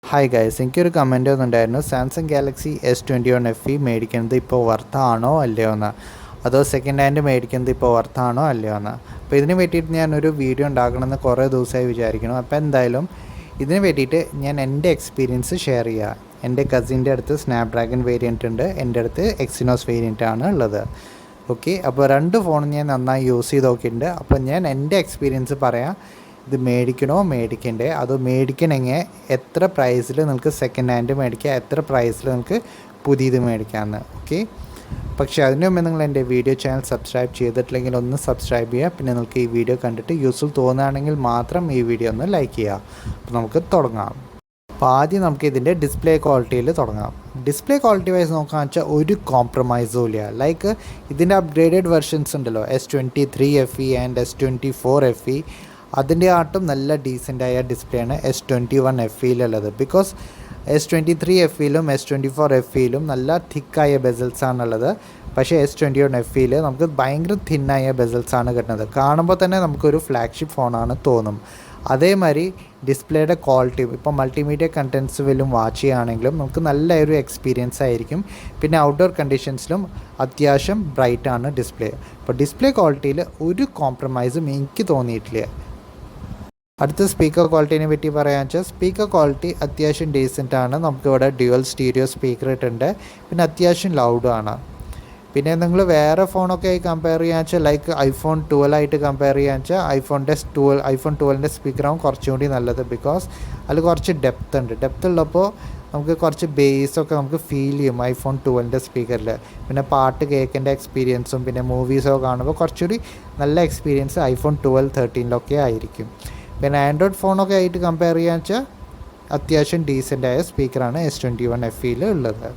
Hi guys, എനിക്കൊരു comment വന്നിട്ടുണ്ടായിരുന്നു. Samsung Galaxy S21 FE മേടിക്കുന്നത് ഇപ്പോൾ വർത്താണോ അല്ലയോ എന്ന്, അതോ സെക്കൻഡ് ഹാൻഡ് മേടിക്കുന്നത് ഇപ്പോൾ വർത്താണോ അല്ലയോ എന്ന്. അപ്പോൾ ഇതിന് വേണ്ടിയിട്ട് ഞാനൊരു വീഡിയോ ഉണ്ടാക്കണമെന്ന് കുറേ ദിവസമായി വിചാരിക്കുന്നു. അപ്പോൾ എന്തായാലും ഇതിന് വേണ്ടിയിട്ട് ഞാൻ എൻ്റെ എക്സ്പീരിയൻസ് ഷെയർ ചെയ്യുക. എൻ്റെ കസിൻ്റെ അടുത്ത് സ്നാപ്ഡ്രാഗൺ വേരിയൻ്റ് ഉണ്ട്, എൻ്റെ അടുത്ത് എക്സിനോസ് വേരിയൻ്റ് ആണ് ഉള്ളത്. ഓക്കെ, അപ്പോൾ രണ്ട് ഫോണും ഞാൻ നന്നായി യൂസ് ചെയ്ത് നോക്കിയിട്ടുണ്ട്. അപ്പോൾ ഞാൻ എൻ്റെ എക്സ്പീരിയൻസ് പറയാം. ഇത് മേടിക്കണോ മേടിക്കണ്ടേ, അത് മേടിക്കണമെങ്കിൽ എത്ര പ്രൈസിൽ നിങ്ങൾക്ക് സെക്കൻഡ് ഹാൻഡ് മേടിക്കാം, എത്ര പ്രൈസിൽ നിങ്ങൾക്ക് പുതിയത് മേടിക്കാമെന്ന്. ഓക്കെ, പക്ഷേ അതിന് മുമ്പ് നിങ്ങൾ എൻ്റെ വീഡിയോ ചാനൽ സബ്സ്ക്രൈബ് ചെയ്തിട്ടില്ലെങ്കിൽ ഒന്ന് സബ്സ്ക്രൈബ് ചെയ്യുക. പിന്നെ നിങ്ങൾക്ക് ഈ വീഡിയോ കണ്ടിട്ട് യൂസ്ഫുൾ തോന്നുകയാണെങ്കിൽ മാത്രം ഈ വീഡിയോ ഒന്ന് ലൈക്ക് ചെയ്യുക. അപ്പോൾ നമുക്ക് തുടങ്ങാം. അപ്പോൾ ആദ്യം നമുക്ക് ഇതിൻ്റെ ഡിസ്പ്ലേ ക്വാളിറ്റിയിൽ തുടങ്ങാം. ഡിസ്പ്ലേ ക്വാളിറ്റി വൈസ് നോക്കുകയെന്ന് വെച്ചാൽ ഒരു കോംപ്രമൈസും ഇല്ല. ലൈക്ക് ഇതിൻ്റെ അപ്ഗ്രേഡഡ് വെർഷൻസ് ഉണ്ടല്ലോ, S23 FE and S24 FE, അതിൻ്റെ ആട്ടും നല്ല ഡീസൻ്റായ ഡിസ്പ്ലേ ആണ് S21 FEയിലുള്ളത്. ബിക്കോസ് S23 FEയിലും S24 FEയിലും നല്ല തിക്കായ ബെസൽസാണുള്ളത്. പക്ഷേ S21 FEയിൽ നമുക്ക് ഭയങ്കര തിന്നായ ബെസൽസാണ് കിട്ടുന്നത്. കാണുമ്പോൾ തന്നെ നമുക്കൊരു ഫ്ലാഗ്ഷിപ്പ് ഫോണാണ് തോന്നും. അതേമാതിരി ഡിസ്പ്ലേയുടെ ക്വാളിറ്റിയും, ഇപ്പോൾ മൾട്ടിമീഡിയ കണ്ടൻസ് വല്ലതും വാച്ച് ചെയ്യുകയാണെങ്കിലും നമുക്ക് നല്ലൊരു എക്സ്പീരിയൻസ് ആയിരിക്കും. പിന്നെ ഔട്ട്ഡോർ കണ്ടീഷൻസിലും അത്യാവശ്യം ബ്രൈറ്റാണ് ഡിസ്പ്ലേ. അപ്പോൾ ഡിസ്പ്ലേ ക്വാളിറ്റിയിൽ ഒരു കോംപ്രമൈസും എനിക്ക് തോന്നിയിട്ടില്ല. അടുത്ത സ്പീക്കർ ക്വാളിറ്റീനെ പറ്റി പറയാമെന്ന് വെച്ചാൽ സ്പീക്കർ ക്വാളിറ്റി അത്യാവശ്യം ഡീസൻ്റാണ്. നമുക്കിവിടെ ഡ്യുവൽ സ്റ്റീരിയോ സ്പീക്കർ ഇട്ടുണ്ട്, പിന്നെ അത്യാവശ്യം ലൗഡാണ്. പിന്നെ നിങ്ങൾ വേറെ ഫോണൊക്കെ ആയി കമ്പയർ ചെയ്യാന്ന് വെച്ചാൽ ലൈക്ക് iPhone 12 ആയിട്ട് കമ്പയർ ചെയ്യാന്ന് വെച്ചാൽ iPhone 12ൻ്റെ സ്പീക്കറാവും കുറച്ചും കൂടി നല്ലത്. ബിക്കോസ് അതിൽ കുറച്ച് ഡെപ്ത് ഉണ്ട്. ഡെപ്ത് ഉള്ളപ്പോൾ നമുക്ക് കുറച്ച് ബേസൊക്കെ നമുക്ക് ഫീൽ ചെയ്യും iPhone 12ൻ്റെ സ്പീക്കറിൽ. പിന്നെ പാട്ട് കേൾക്കേണ്ട എക്സ്പീരിയൻസും പിന്നെ മൂവീസൊക്കെ കാണുമ്പോൾ കുറച്ചുകൂടി നല്ല എക്സ്പീരിയൻസ് iPhone 12, 13 ആയിരിക്കും. പിന്നെ ആൻഡ്രോയിഡ് ഫോണൊക്കെ ആയിട്ട് കമ്പയർ ചെയ്യാന്ന് വെച്ചാൽ അത്യാവശ്യം ഡീസൻ്റായ സ്പീക്കറാണ് S21 FEയിൽ ഉള്ളത്.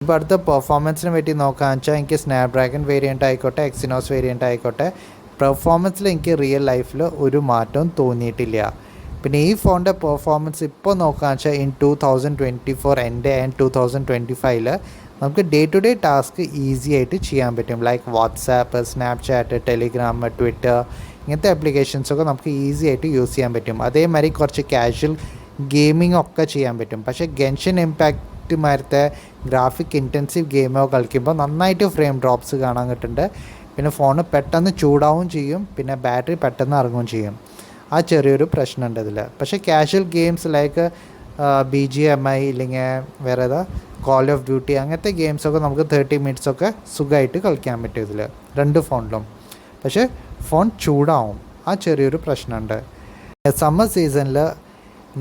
ഇപ്പോൾ അടുത്ത പെർഫോമൻസിനെ പറ്റി നോക്കുകയെന്ന് വെച്ചാൽ എനിക്ക് സ്നാപ്ഡ്രാഗൺ വേരിയൻ്റ് ആയിക്കോട്ടെ, എക്സിനോസ് വേരിയൻ്റ് ആയിക്കോട്ടെ, പെർഫോമൻസിൽ എനിക്ക് റിയൽ ലൈഫിൽ ഒരു മാറ്റവും തോന്നിയിട്ടില്ല. പിന്നെ ഈ ഫോണിൻ്റെ പെർഫോമൻസ് ഇപ്പോൾ നോക്കുകയെന്ന് വെച്ചാൽ ഇൻ 2024 എൻ്റെ ആൻഡ് 2025 നമുക്ക് day to day task easy ആയിട്ട് ചെയ്യാൻ പറ്റും. Like WhatsApp, Snapchat, Telegram, Twitter, ഇങ്ങനത്തെ ആപ്ലിക്കേഷൻസൊക്കെ നമുക്ക് ഈസി ആയിട്ട് യൂസ് ചെയ്യാൻ പറ്റും. അതേമാതിരി കുറച്ച് കാഷ്വൽ ഗെയിമിംഗ് ഒക്കെ ചെയ്യാൻ പറ്റും. പക്ഷേ ഗെൻഷൻ ഇമ്പാക്റ്റ് മാരത്തെ ഗ്രാഫിക് ഇൻറ്റൻസീവ് ഗെയിമോ കളിക്കുമ്പോൾ നന്നായിട്ട് ഫ്രെയിം ഡ്രോപ്സ് കാണാൻ കിട്ടുന്നുണ്ട്. പിന്നെ ഫോണ് പെട്ടെന്ന് ചൂടാവും ചെയ്യും, പിന്നെ ബാറ്ററി പെട്ടെന്ന് ഇറങ്ങുകയും ചെയ്യും. ആ ചെറിയൊരു പ്രശ്നമുണ്ട് ഇതിൽ. പക്ഷേ കാഷ്വൽ ഗെയിംസ് ലൈക്ക് BGMI ഇല്ലെങ്കിൽ വേറെ ഏതാ കോൾ ഓഫ് ഡ്യൂട്ടി അങ്ങനത്തെ ഗെയിംസൊക്കെ നമുക്ക് 30 മിനിറ്റ്സൊക്കെ സുഖമായിട്ട് കളിക്കാൻ പറ്റും ഇതിൽ രണ്ട് ഫോണിലും. പക്ഷേ ഫോൺ ചൂടാവും, ആ ചെറിയൊരു പ്രശ്നമുണ്ട്. സമ്മർ സീസണിൽ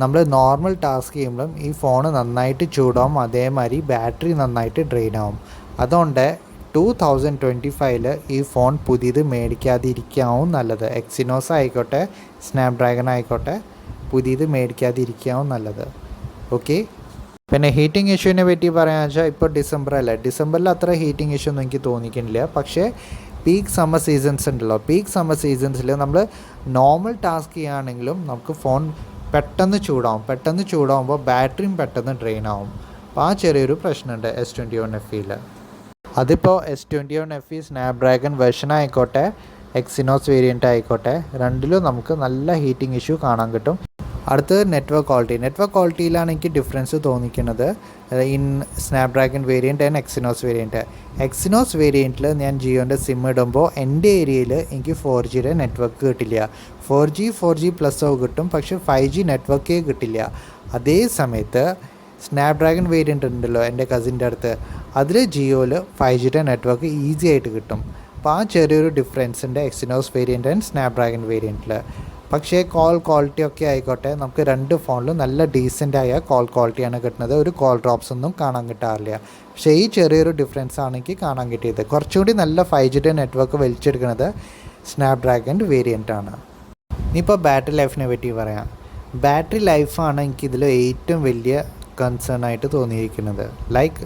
നമ്മൾ നോർമൽ ടാസ്ക് ചെയ്യുമ്പോഴും ഈ ഫോൺ നന്നായിട്ട് ചൂടാവും, അതേമാതിരി ബാറ്ററി നന്നായിട്ട് ഡ്രെയിൻ ആവും. അതുകൊണ്ട് 2025 ഈ ഫോൺ പുതിയത് മേടിക്കാതിരിക്കാവും നല്ലത്. എക്സിനോസ് ആയിക്കോട്ടെ, സ്നാപ്ഡ്രാഗൺ ആയിക്കോട്ടെ, പുതിയത് മേടിക്കാതിരിക്കാവും നല്ലത്. ഓക്കെ, പിന്നെ ഹീറ്റിംഗ് ഇഷ്യൂവിനെ പറ്റി പറയാമെന്ന് വെച്ചാൽ ഇപ്പോൾ ഡിസംബറിൽ അത്ര ഹീറ്റിംഗ് ഇഷ്യൂ ഒന്നും എനിക്ക് തോന്നിക്കുന്നില്ല. പക്ഷേ പീക്ക് സമ്മർ സീസൺസ് ഉണ്ടല്ലോ, പീക്ക് സമ്മർ സീസൺസിൽ നമ്മൾ നോർമൽ ടാസ്ക് ചെയ്യുകയാണെങ്കിലും നമുക്ക് ഫോൺ പെട്ടെന്ന് ചൂടാവുമ്പോൾ ബാറ്ററിയും പെട്ടെന്ന് ഡ്രെയിൻ ആവും. അപ്പോൾ ആ ചെറിയൊരു പ്രശ്നമുണ്ട് S21 FEയിൽ. അതിപ്പോൾ S21 FE സ്നാപ്ഡ്രാഗൺ വെർഷൻ ആയിക്കോട്ടെ, എക്സിനോസ് വേരിയൻ്റ് ആയിക്കോട്ടെ, രണ്ടിലും നമുക്ക് നല്ല ഹീറ്റിംഗ് ഇഷ്യൂ കാണാൻ കിട്ടും. അടുത്തത് നെറ്റ്വർക്ക് ക്വാളിറ്റിയിലാണ് എനിക്ക് ഡിഫറൻസ് തോന്നിക്കുന്നത് in Snapdragon variant and Exynos വേരിയൻറ്റിൽ ഞാൻ ജിയോൻ്റെ സിം ഇടുമ്പോൾ എൻ്റെ ഏരിയയിൽ എനിക്ക് 4Gയുടെ നെറ്റ്വർക്ക് കിട്ടില്ല. 4G പ്ലസ് കിട്ടും, പക്ഷേ 5G നെറ്റ്വർക്കേ കിട്ടില്ല. അതേ സമയത്ത് സ്നാപ്ഡ്രാഗൺ വേരിയൻ്റ് ഉണ്ടല്ലോ എൻ്റെ കസിൻ്റെ അടുത്ത്, അതിൽ ജിയോയിൽ 5Gയുടെ നെറ്റ്വർക്ക് ഈസി ആയിട്ട് കിട്ടും. അപ്പോൾ ആ ചെറിയൊരു ഡിഫറൻസ് ഉണ്ട് എക്സിനോസ് വേരിയൻ്റ് ആൻഡ് സ്നാപ്ഡ്രാഗൺ വേരിയൻറ്റിൽ. പക്ഷേ കോൾ ക്വാളിറ്റി ഒക്കെ ആയിക്കോട്ടെ നമുക്ക് രണ്ട് ഫോണിലും നല്ല ഡീസൻ്റായ കോൾ ക്വാളിറ്റിയാണ് കിട്ടുന്നത്. ഒരു കോൾ ഡ്രോപ്സ് ഒന്നും കാണാൻ കിട്ടാറില്ല. പക്ഷേ ഈ ചെറിയൊരു ഡിഫറൻസ് ആണ് എനിക്ക് കാണാൻ കിട്ടിയത്. കുറച്ചുകൂടി നല്ല 5G നെറ്റ്വർക്ക് വലിച്ചെടുക്കുന്നത് സ്നാപ്ഡ്രാഗൺ വേരിയൻ്റ് ആണ്. ഇനിയിപ്പോൾ ബാറ്ററി ലൈഫിനെ പറ്റി പറയാം. ബാറ്ററി ലൈഫാണ് എനിക്കിതിൽ ഏറ്റവും വലിയ കൺസേൺ ആയിട്ട് തോന്നിയിരിക്കുന്നത്. ലൈക്ക്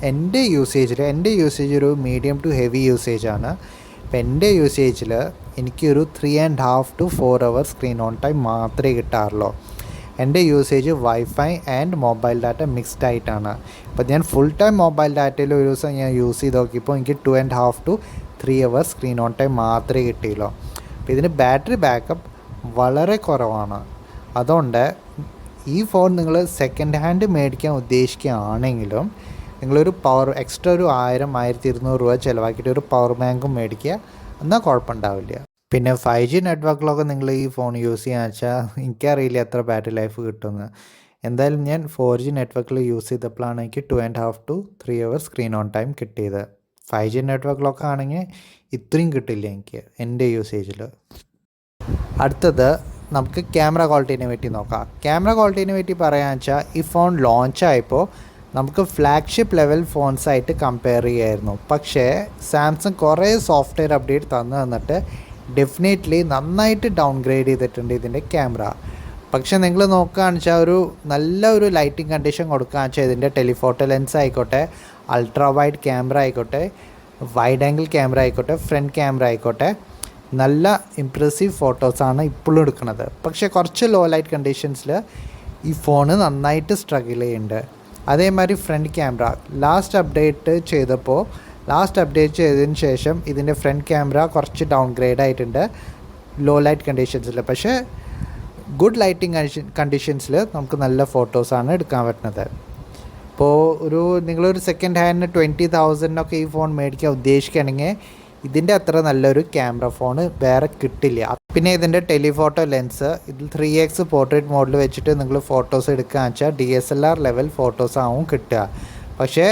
എൻ്റെ യൂസേജ് ഒരു മീഡിയം ടു ഹെവി യൂസേജാണ്. അപ്പോൾ എൻ്റെ യൂസേജിൽ എനിക്കൊരു 3.5 to 4 hours screen on time മാത്രമേ കിട്ടാറുള്ളൂ. എൻ്റെ usage wifi and mobile data mixed ആയിട്ടാണ്. ഇപ്പോൾ ഞാൻ ഫുൾ ടൈം മൊബൈൽ ഡാറ്റയിൽ ഒരു ദിവസം ഞാൻ യൂസ് ചെയ്ത് നോക്കിയപ്പോൾ എനിക്ക് 2.5 to 3 hours screen on time മാത്രമേ കിട്ടിയുള്ളൂ. അപ്പോൾ ഇതിന് ബാറ്ററി ബാക്കപ്പ് വളരെ കുറവാണ്. അതുകൊണ്ട് ഈ ഫോൺ നിങ്ങൾ സെക്കൻഡ് ഹാൻഡ് മേടിക്കാൻ ഉദ്ദേശിക്കുകയാണെങ്കിലും നിങ്ങളൊരു എക്സ്ട്രാ ഒരു 1000-1200 രൂപ ചിലവാക്കിയിട്ട് ഒരു പവർ ബാങ്കും മേടിക്കുക, എന്നാൽ കുഴപ്പമുണ്ടാവില്ല. പിന്നെ 5G നെറ്റ്വർക്കിലൊക്കെ നിങ്ങൾ ഈ ഫോൺ യൂസ് ചെയ്യാന്ന് വെച്ചാൽ എനിക്കറിയില്ല എത്ര ബാറ്ററി ലൈഫ് കിട്ടുമെന്ന്. എന്തായാലും ഞാൻ 4G നെറ്റ്വർക്കിൽ യൂസ് ചെയ്തപ്പോഴാണ് എനിക്ക് 2.5 to 3 hours screen on time കിട്ടിയത്. 5G നെറ്റ്വർക്കിലൊക്കെ ആണെങ്കിൽ ഇത്രയും കിട്ടില്ല എനിക്ക് എൻ്റെ യൂസേജിൽ. അടുത്തത് നമുക്ക് ക്യാമറ ക്വാളിറ്റീനെ പറ്റി നോക്കാം. ക്യാമറ ക്വാളിറ്റീനെ പറ്റി പറയാന്ന് വെച്ചാൽ ഈ ഫോൺ ലോഞ്ചായപ്പോൾ നമുക്ക് ഫ്ലാഗ്ഷിപ്പ് ലെവൽ ഫോൺസായിട്ട് കമ്പയർ ചെയ്യായിരുന്നു. പക്ഷേ സാംസങ് കുറേ സോഫ്റ്റ്വെയർ അപ്ഡേറ്റ് തന്നിട്ട് ഡെഫിനറ്റ്ലി നന്നായിട്ട് ഡൗൺഗ്രേഡ് ചെയ്തിട്ടുണ്ട് ഇതിൻ്റെ ക്യാമറ. പക്ഷേ നിങ്ങൾ നോക്കുകയാണെന്ന് വെച്ചാൽ നല്ല ഒരു ലൈറ്റിംഗ് കണ്ടീഷൻ കൊടുക്കുകയെന്ന് വെച്ചാൽ ഇതിൻ്റെ ടെലിഫോട്ടോ ലെൻസ് ആയിക്കോട്ടെ, അൾട്രാ വൈഡ് ക്യാമറ ആയിക്കോട്ടെ, വൈഡ് ആംഗിൾ ക്യാമറ ആയിക്കോട്ടെ, ഫ്രണ്ട് ക്യാമറ ആയിക്കോട്ടെ, നല്ല ഇംപ്രസീവ് ഫോട്ടോസാണ് ഇപ്പോഴും എടുക്കുന്നത്. പക്ഷേ കുറച്ച് ലോ ലൈറ്റ് കണ്ടീഷൻസിൽ ഈ ഫോണ് നന്നായിട്ട് സ്ട്രഗിൾ ചെയ്യുന്നുണ്ട്. അതേമാതിരി ഫ്രണ്ട് ക്യാമറ ലാസ്റ്റ് അപ്ഡേറ്റ് ചെയ്തതിന് ശേഷം ഇതിൻ്റെ ഫ്രണ്ട് ക്യാമറ കുറച്ച് ഡൗൺഗ്രേഡ് ആയിട്ടുണ്ട് ലോ ലൈറ്റ് കണ്ടീഷൻസിൽ. പക്ഷേ ഗുഡ് ലൈറ്റിംഗ് കണ്ടീഷൻസിൽ നമുക്ക് നല്ല ഫോട്ടോസാണ് എടുക്കാൻ പറ്റുന്നത്. ഇപ്പോൾ നിങ്ങളൊരു സെക്കൻഡ് ഹാൻഡിന് 20,000 ഈ ഫോൺ മേടിക്കാൻ ഉദ്ദേശിക്കുകയാണെങ്കിൽ ഇതിൻ്റെ അത്ര നല്ലൊരു ക്യാമറ ഫോൺ വേറെ കിട്ടില്ല. പിന്നെ ഇതിൻ്റെ ടെലിഫോട്ടോ ലെൻസ് ഇതിൽ 3x പോർട്രേറ്റ് മോഡിൽ വെച്ചിട്ട് നിങ്ങൾ ഫോട്ടോസ് എടുക്കുകയെന്ന് വെച്ചാൽ DSLR ലെവൽ ഫോട്ടോസ് ആവും കിട്ടുക. പക്ഷേ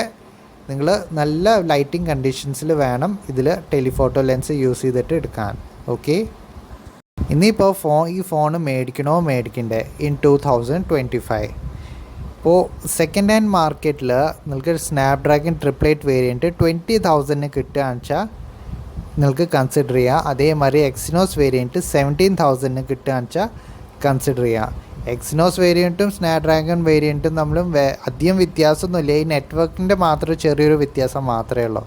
നിങ്ങൾ നല്ല ലൈറ്റിംഗ് കണ്ടീഷൻസിൽ വേണം ഇതിൽ ടെലിഫോട്ടോ ലെൻസ് യൂസ് ചെയ്തിട്ട് എടുക്കാൻ. ഓക്കെ, ഇനിയിപ്പോൾ ഈ ഫോൺ മേടിക്കണ്ടേ ഇൻ 2025. ഇപ്പോൾ സെക്കൻഡ് ഹാൻഡ് മാർക്കറ്റിൽ നിങ്ങൾക്ക് സ്നാപ്ഡ്രാഗൺ 888 വേരിയൻറ്റ് 20,000 കിട്ടുകയെന്ന് വെച്ചാൽ നിങ്ങൾക്ക് കൺസിഡർ ചെയ്യുക. അതേമാതിരി എക്സിനോസ് വേരിയൻറ്റ് 17,000 കിട്ടുകയെന്ന് വെച്ചാൽ കൺസിഡർ ചെയ്യുക. എക്സിനോസ് വേരിയൻറ്റും സ്നാപ്ഡ്രാഗൺ വേരിയൻറ്റും തമ്മിലും അധികം വ്യത്യാസമൊന്നുമില്ല. ഈ നെറ്റ്വർക്കിൻ്റെ മാത്രം ചെറിയൊരു വ്യത്യാസം മാത്രമേ ഉള്ളൂ.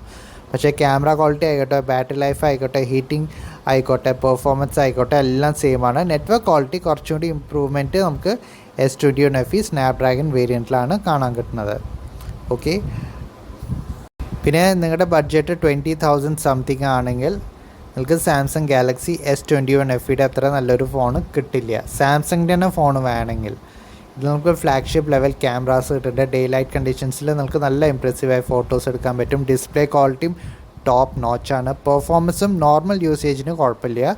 പക്ഷേ ക്യാമറ ക്വാളിറ്റി ആയിക്കോട്ടെ, ബാറ്ററി ലൈഫ് ആയിക്കോട്ടെ, ഹീറ്റിംഗ് ആയിക്കോട്ടെ, പെർഫോമൻസ് ആയിക്കോട്ടെ, എല്ലാം സെയിമാണ്. നെറ്റ്വർക്ക് ക്വാളിറ്റി കുറച്ചുകൂടി ഇമ്പ്രൂവ്മെൻറ്റ് നമുക്ക് S21 FE സ്നാപ്ഡ്രാഗൺ വേരിയൻറ്റിലാണ് കാണാൻ കിട്ടുന്നത്. ഓക്കെ, പിന്നെ നിങ്ങളുടെ ബഡ്ജറ്റ് 20,000 സംതിങ് ആണെങ്കിൽ നിങ്ങൾക്ക് സാംസങ് ഗാലക്സി S21 FEയുടെ അത്ര നല്ലൊരു ഫോൺ കിട്ടില്ല. സാംസങ്ങിൻ്റെ തന്നെ ഫോൺ വേണമെങ്കിൽ ഇത് നമുക്ക് ഫ്ലാഗ്ഷിപ്പ് ലെവൽ ക്യാമറാസ് കിട്ടുന്നുണ്ട്. ഡേ ലൈറ്റ് കണ്ടീഷൻസിൽ നിങ്ങൾക്ക് നല്ല ഇംപ്രസീവായ ഫോട്ടോസ് എടുക്കാൻ പറ്റും. ഡിസ്പ്ലേ ക്വാളിറ്റിയും ടോപ്പ് നോച്ചാണ്. പെർഫോമൻസും നോർമൽ യൂസേജിന് കുഴപ്പമില്ല.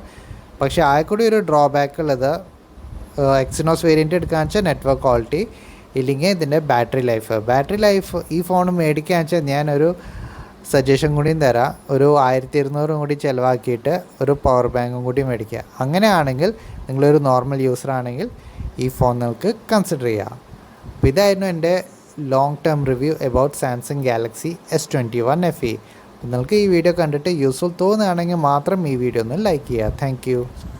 പക്ഷേ ആയിക്കൂടി ഒരു ഡ്രോബാക്ക് ഉള്ളത് എക്സിനോസ് വേരിയൻറ്റ് എടുക്കുകയെന്ന് വെച്ചാൽ നെറ്റ്വർക്ക് ക്വാളിറ്റി, ഇല്ലെങ്കിൽ ഇതിൻ്റെ ബാറ്ററി ലൈഫ് ഈ ഫോൺ മേടിക്കുകയെന്ന് വെച്ചാൽ ഞാനൊരു സജഷൻ കൂടിയും തരാം. ഒരു 1200 കൂടി ചിലവാക്കിയിട്ട് ഒരു പവർ ബാങ്കും കൂടി മേടിക്കുക. അങ്ങനെയാണെങ്കിൽ നിങ്ങളൊരു നോർമൽ യൂസർ ആണെങ്കിൽ ഈ ഫോൺ നിങ്ങൾക്ക് കൺസിഡർ ചെയ്യാം. അപ്പോൾ ഇതായിരുന്നു എൻ്റെ long term review about Samsung Galaxy S21 FE. നിങ്ങൾക്ക് ഈ വീഡിയോ കണ്ടിട്ട് യൂസ്ഫുൾ തോന്നുകയാണെങ്കിൽ മാത്രം ഈ വീഡിയോ ഒന്ന് ലൈക്ക് ചെയ്യുക. താങ്ക്